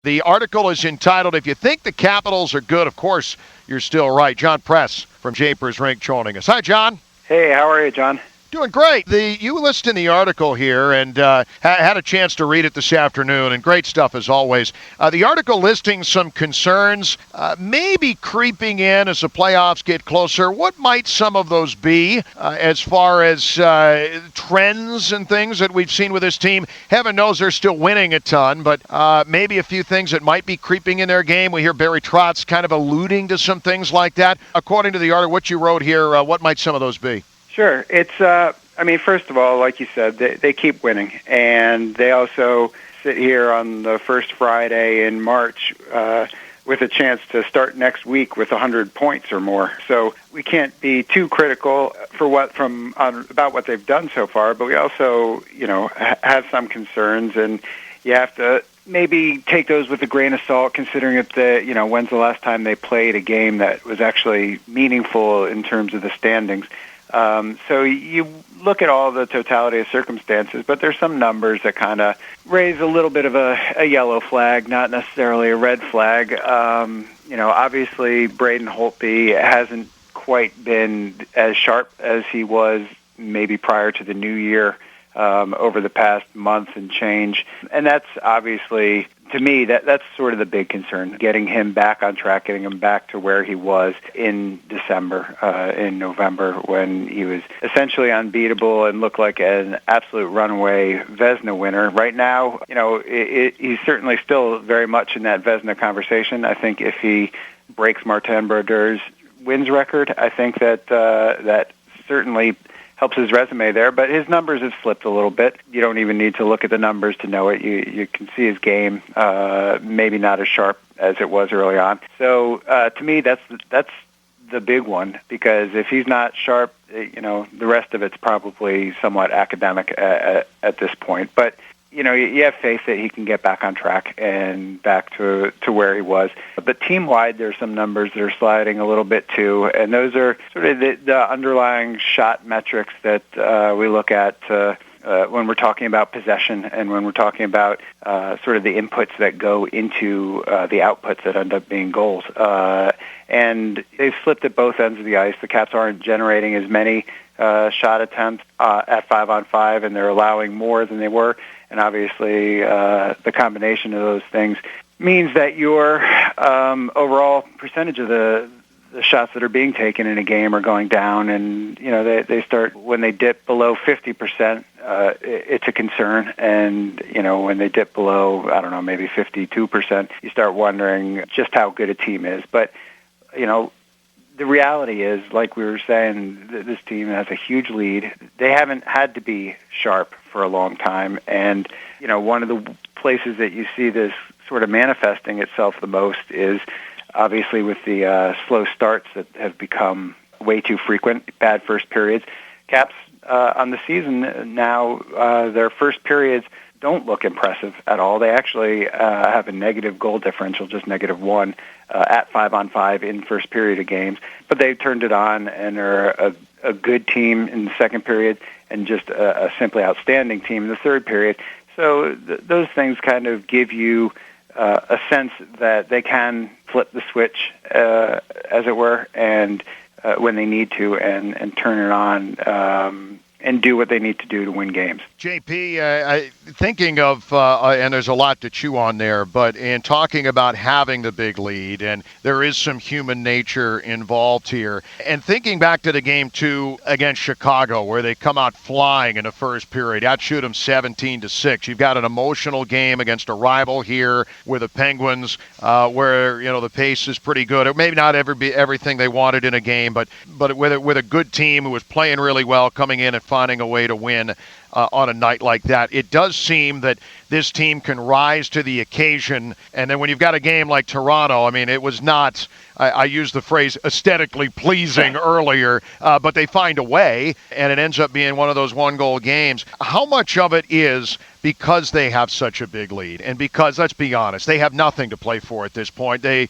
The article is entitled, "If You Think the Capitals Are Good, Of Course You're Still Right." John Press from Japers Rink joining us. Hi, John. Hey, how are you, John? Doing great. You list in the article here, and had a chance to read it this afternoon, and great stuff as always. The article listing some concerns maybe creeping in as the playoffs get closer. What might some of those be as far as trends and things that we've seen with this team? Heaven knows they're still winning a ton, but maybe a few things that might be creeping in their game. We hear Barry Trotz kind of alluding to some things like that. According to the article, what you wrote here, what might some of those be? Sure. It's, first of all, like you said, they keep winning. And they also sit here on the first Friday in March with a chance to start next week with 100 points or more. So we can't be too critical about what they've done so far, but we also, have some concerns, and you have to maybe take those with a grain of salt, considering when's the last time they played a game that was actually meaningful in terms of the standings. So you look at all the totality of circumstances, but there's some numbers that kind of raise a little bit of a yellow flag, not necessarily a red flag. Obviously Braden Holtby hasn't quite been as sharp as he was maybe prior to the new year over the past month and change. And that's obviously, to me, that's sort of the big concern, getting him back on track, getting him back to where he was in December, in November, when he was essentially unbeatable and looked like an absolute runaway Vezina winner. Right now, he's certainly still very much in that Vezina conversation. I think if he breaks Martin Brodeur's wins record, I think that certainly helps his resume there, but his numbers have slipped a little bit. You don't even need to look at the numbers to know it. You can see his game, maybe not as sharp as it was early on. So to me, that's the big one, because if he's not sharp, the rest of it's probably somewhat academic at this point. But you have faith that he can get back on track and back to where he was. But team-wide, there's some numbers that are sliding a little bit too, and those are sort of the underlying shot metrics that we look at when we're talking about possession and when we're talking about sort of the inputs that go into the outputs that end up being goals. And they've slipped at both ends of the ice. The Caps aren't generating as many shot attempts at 5-on-5, and they're allowing more than they were. And obviously, the combination of those things means that your overall percentage of the shots that are being taken in a game are going down. And, they start, when they dip below 50%, it's a concern. And, when they dip below, maybe 52%, you start wondering just how good a team is. But, the reality is, like we were saying, this team has a huge lead. They haven't had to be sharp for a long time. And, one of the places that you see this sort of manifesting itself the most is obviously with the slow starts that have become way too frequent, bad first periods. Caps on the season now, their first periods don't look impressive at all. They actually have a negative goal differential, just -1 at 5-on-5 in first period of games. But they've turned it on and are a good team in the second period and just a simply outstanding team in the third period. So those things kind of give you a sense that they can flip the switch, as it were, and when they need to, and turn it on and do what they need to do to win games. JP, thinking of, and there's a lot to chew on there, but in talking about having the big lead, and there is some human nature involved here, and thinking back to the game 2 against Chicago, where they come out flying in the first period, outshoot them 17-6. You've got an emotional game against a rival here with the Penguins, where the pace is pretty good. Maybe not everything they wanted in a game, but with a good team who was playing really well, coming in and finding a way to win on a night like that. It does seem that this team can rise to the occasion. And then when you've got a game like Toronto, it was not, I used the phrase aesthetically pleasing earlier, but they find a way, and it ends up being one of those one-goal games. How much of it is because they have such a big lead, and because, let's be honest, they have nothing to play for at this point. They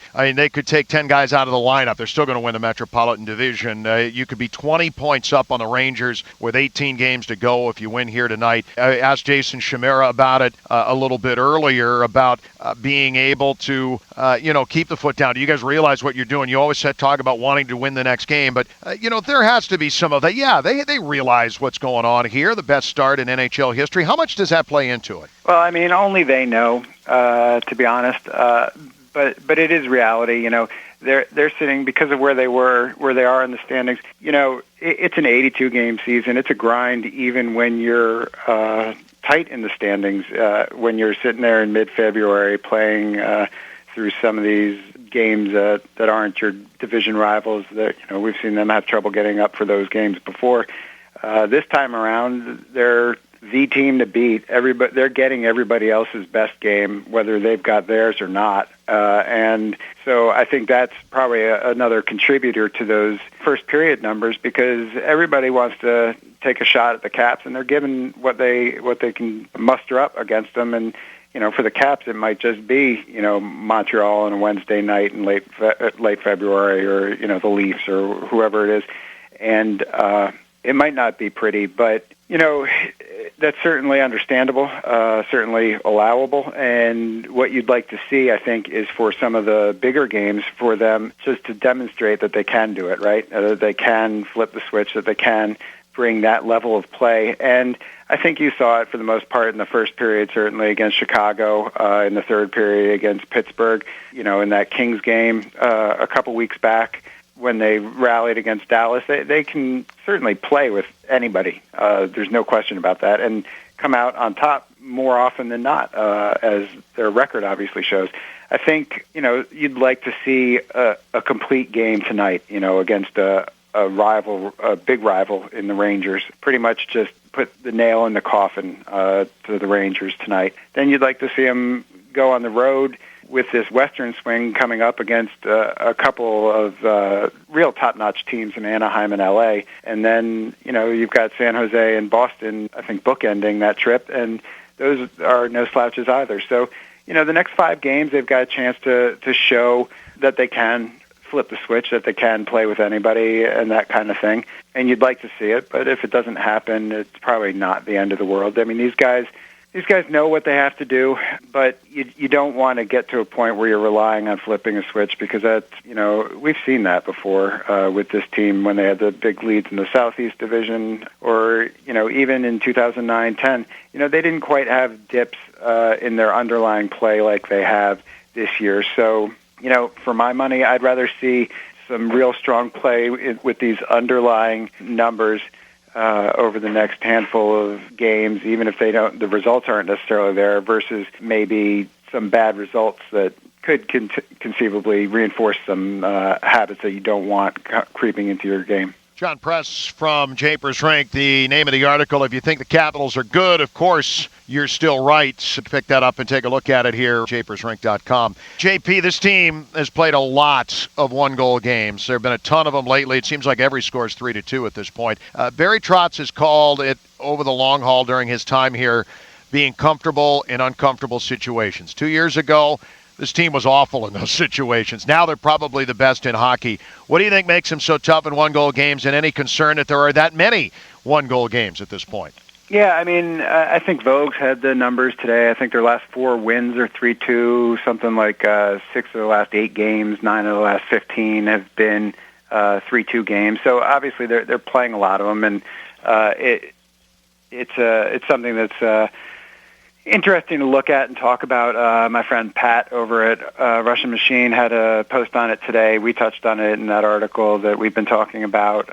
could take 10 guys out of the lineup. They're still going to win the Metropolitan Division. You could be 20 points up on the Rangers with 18 games to go if you win here tonight. I asked Jason Chimera about it. a little bit earlier about being able to, keep the foot down. Do you guys realize what you're doing? You always talk about wanting to win the next game, but, there has to be some of that. Yeah, they realize what's going on here, the best start in NHL history. How much does that play into it? Well, I mean, only they know, to be honest. But it is reality. They're sitting because of where they are in the standings. It's an 82-game season. It's a grind, even when you're tight in the standings. When you're sitting there in mid-February playing through some of these games that aren't your division rivals. That we've seen them have trouble getting up for those games before. This time around, they're the team to beat. They're getting everybody else's best game, whether they've got theirs or not. And so I think that's probably another contributor to those first period numbers, because everybody wants to take a shot at the Caps, and they're given what they can muster up against them. And for the Caps, it might just be Montreal on a Wednesday night in late February, or the Leafs or whoever it is, and it might not be pretty, but that's certainly understandable, certainly allowable. And what you'd like to see, I think, is for some of the bigger games for them just to demonstrate that they can do it, right? That they can flip the switch, that they can bring that level of play. And I think you saw it for the most part in the first period, certainly against Chicago, in the third period against Pittsburgh, in that Kings game a couple weeks back when they rallied against Dallas. They can certainly play with anybody. There's no question about that, and come out on top more often than not, as their record obviously shows. I think, you'd like to see a complete game tonight, against a big rival in the Rangers. Pretty much just put the nail in the coffin to the Rangers tonight. Then you'd like to see them go on the road with this Western swing coming up against a couple of real top-notch teams in Anaheim and LA. And then, you've got San Jose and Boston, I think, bookending that trip, and those are no slouches either. So, the next 5 games, they've got a chance to show that they can flip the switch, that they can play with anybody and that kind of thing. And you'd like to see it, but if it doesn't happen, it's probably not the end of the world. I mean, these guys know what they have to do, but you don't want to get to a point where you're relying on flipping a switch, because that's, we've seen that before with this team when they had the big leads in the Southeast Division, or, even in 2009-10, they didn't quite have dips in their underlying play like they have this year. So, for my money, I'd rather see some real strong play with these underlying numbers over the next handful of games, even if the results aren't necessarily there, versus maybe some bad results that could conceivably reinforce some habits that you don't want creeping into your game. John Press from Japers Rink. The name of the article, if you think the Capitals are good, of course, you're still right. So pick that up and take a look at it here, japersrink.com. JP, this team has played a lot of one-goal games. There have been a ton of them lately. It seems like every score is 3-2 at this point. Barry Trotz has called it over the long haul during his time here being comfortable in uncomfortable situations. 2 years ago, this team was awful in those situations. Now they're probably the best in hockey. What do you think makes them so tough in one-goal games, and any concern that there are that many one-goal games at this point? Yeah, I mean, I think Vogue's had the numbers today. I think their last 4 wins are 3-2, something like 6 of the last 8 games, 9 of the last 15 have been 3-2 games. So obviously they're playing a lot of them, and it's something that's interesting to look at and talk about. My friend Pat over at Russian Machine had a post on it today. We touched on it in that article that we've been talking about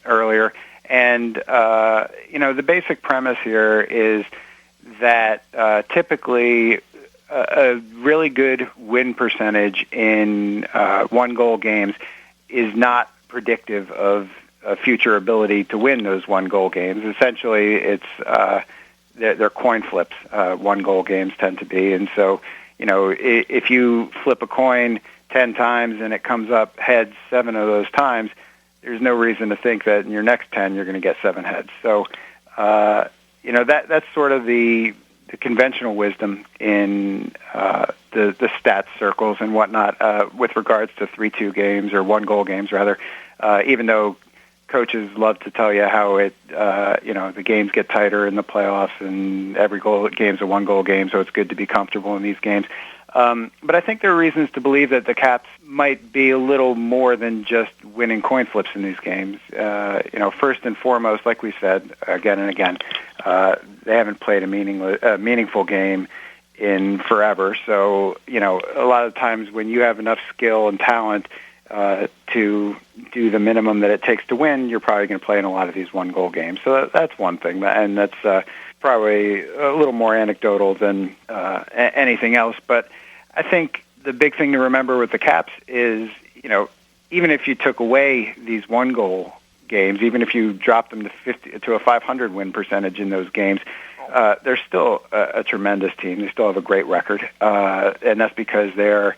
earlier. And, the basic premise here is that typically a really good win percentage in one-goal games is not predictive of a future ability to win those one-goal games. Essentially, it's they're coin flips, one-goal games tend to be. And so, if you flip a coin 10 times and it comes up heads 7 of those times, there's no reason to think that in your next 10 you're going to get 7 heads. So, that's sort of the conventional wisdom in the stats circles and whatnot with regards to 3-2 games, or one-goal games, rather, even though coaches love to tell you how the games get tighter in the playoffs, and every game's a one-goal game, so it's good to be comfortable in these games. But I think there are reasons to believe that the Caps might be a little more than just winning coin flips in these games. First and foremost, like we said again and again, they haven't played a meaningful game in forever. So, a lot of times when you have enough skill and talent to do the minimum that it takes to win, you're probably going to play in a lot of these one-goal games. So that's one thing, and that's probably a little more anecdotal than anything else. But I think the big thing to remember with the Caps is, even if you took away these one-goal games, even if you dropped them to a 500 win percentage in those games, they're still a tremendous team. They still have a great record, and that's because they're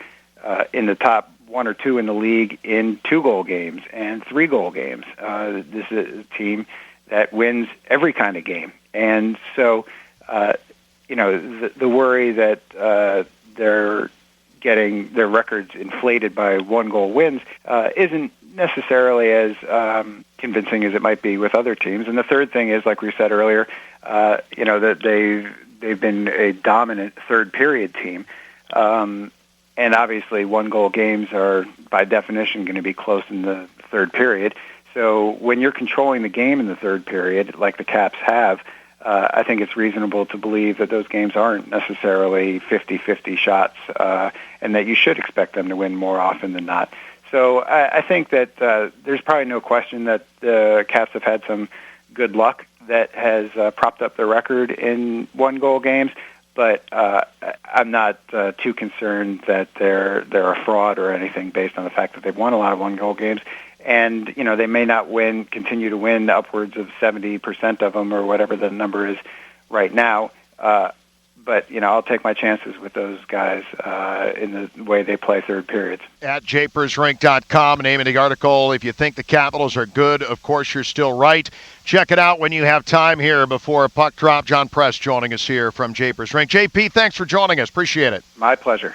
in the top 1 or 2 in the league in 2-goal games and 3-goal games. This is a team that wins every kind of game. And so, the worry that they're getting their records inflated by one-goal wins isn't necessarily as convincing as it might be with other teams. And the third thing is, like we said earlier, that they've been a dominant third-period team. And obviously, one-goal games are, by definition, going to be close in the third period. So when you're controlling the game in the third period, like the Caps have, I think it's reasonable to believe that those games aren't necessarily 50-50 shots, and that you should expect them to win more often than not. So I think that there's probably no question that the Caps have had some good luck that has propped up their record in one-goal games. But I'm not too concerned that they're a fraud or anything based on the fact that they've won a lot of one-goal games. And, they may not continue to win upwards of 70% of them or whatever the number is right now. But, I'll take my chances with those guys in the way they play third periods. At japersrink.com, name of the article, if you think the Capitals are good, of course you're still right. Check it out when you have time here before a puck drop. John Press joining us here from Japers Rink. JP, thanks for joining us. Appreciate it. My pleasure.